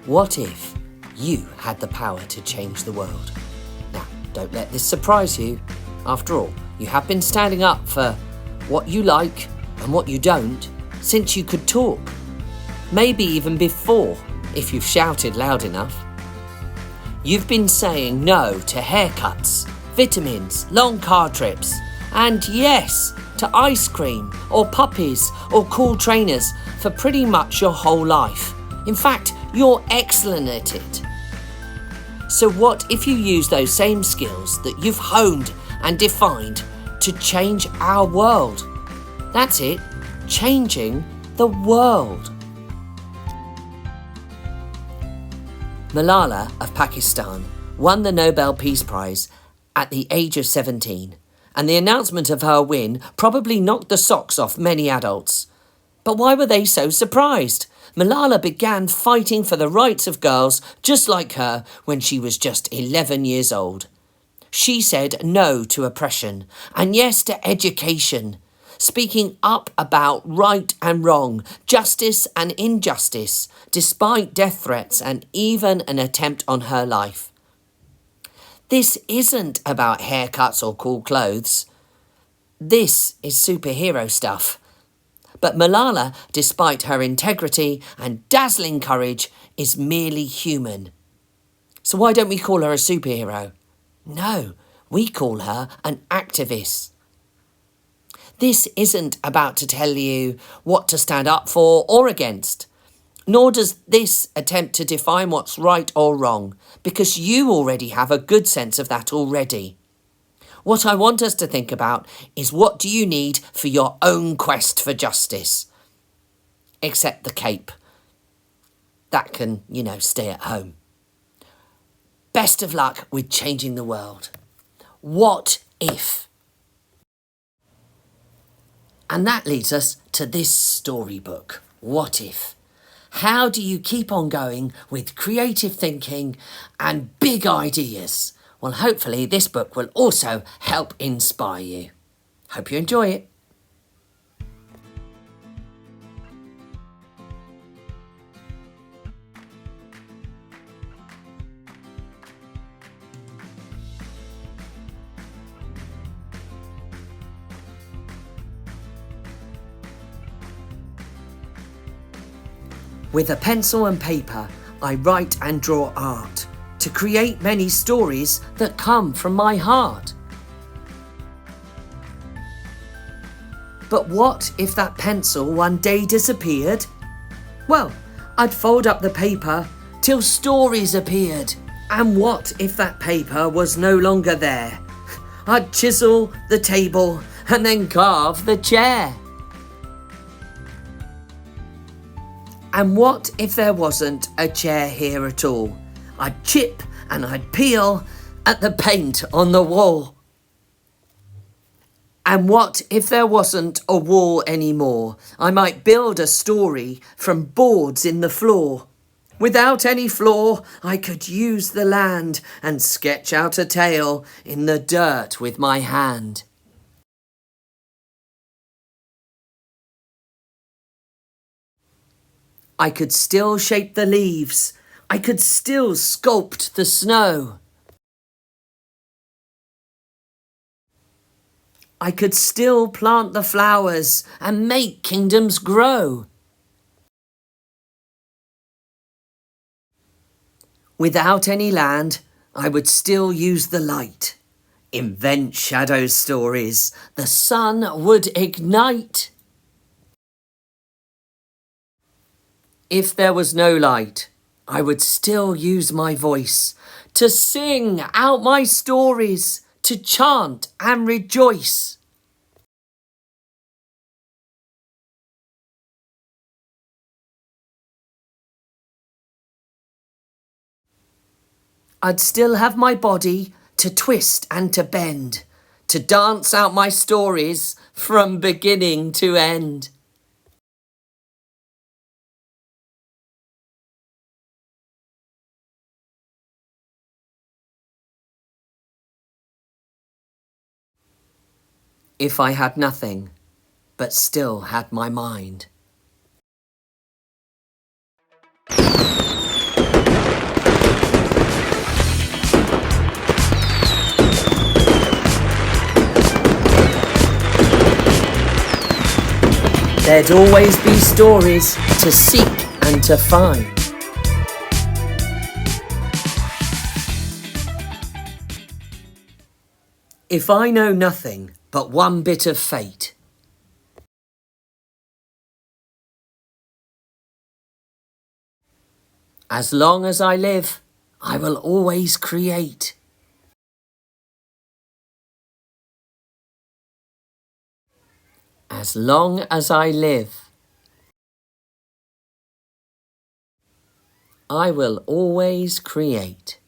What if you had the power to change the world? Now, don't let this surprise you. After all, you have been standing up for what you like and what you don't since you could talk. Maybe even before, if you've shouted loud enough. You've been saying no to haircuts, vitamins, long car trips, and yes, to ice cream or puppies or cool trainers for pretty much your whole life. In fact, you're excellent at it. So what if you use those same skills that you've honed and defined to change our world? That's it, changing the world. Malala of Pakistan won the Nobel Peace Prize at the age of 17, and the announcement of her win probably knocked the socks off many adults. But why were they so surprised? Malala began fighting for the rights of girls just like her when she was just 11 years old. She said no to oppression and yes to education, speaking up about right and wrong, justice and injustice, despite death threats and even an attempt on her life. This isn't about haircuts or cool clothes. This is superhero stuff. But Malala, despite her integrity and dazzling courage, is merely human. So why don't we call her a superhero? No, we call her an activist. This isn't about to tell you what to stand up for or against, nor does this attempt to define what's right or wrong, because you already have a good sense of that already. What I want us to think about is, what do you need for your own quest for justice? Except the cape. That can, stay at home. Best of luck with changing the world. What if? And that leads us to this storybook. What if? How do you keep on going with creative thinking and big ideas? Well, hopefully this book will also help inspire you. Hope you enjoy it. With a pencil and paper, I write and draw art to create many stories that come from my heart. But what if that pencil one day disappeared? Well, I'd fold up the paper till stories appeared. And what if that paper was no longer there? I'd chisel the table and then carve the chair. And what if there wasn't a chair here at all? I'd chip and I'd peel at the paint on the wall. And what if there wasn't a wall anymore? I might build a story from boards in the floor. Without any floor, I could use the land and sketch out a tale in the dirt with my hand. I could still shape the leaves. I could still sculpt the snow. I could still plant the flowers and make kingdoms grow. Without any land, I would still use the light. Invent shadow stories the sun would ignite. If there was no light, I would still use my voice to sing out my stories, to chant and rejoice. I'd still have my body to twist and to bend, to dance out my stories from beginning to end. If I had nothing, but still had my mind. There'd always be stories to seek and to find. If I know nothing but one bit of fate, as long as I live, I will always create. As long as I live, I will always create.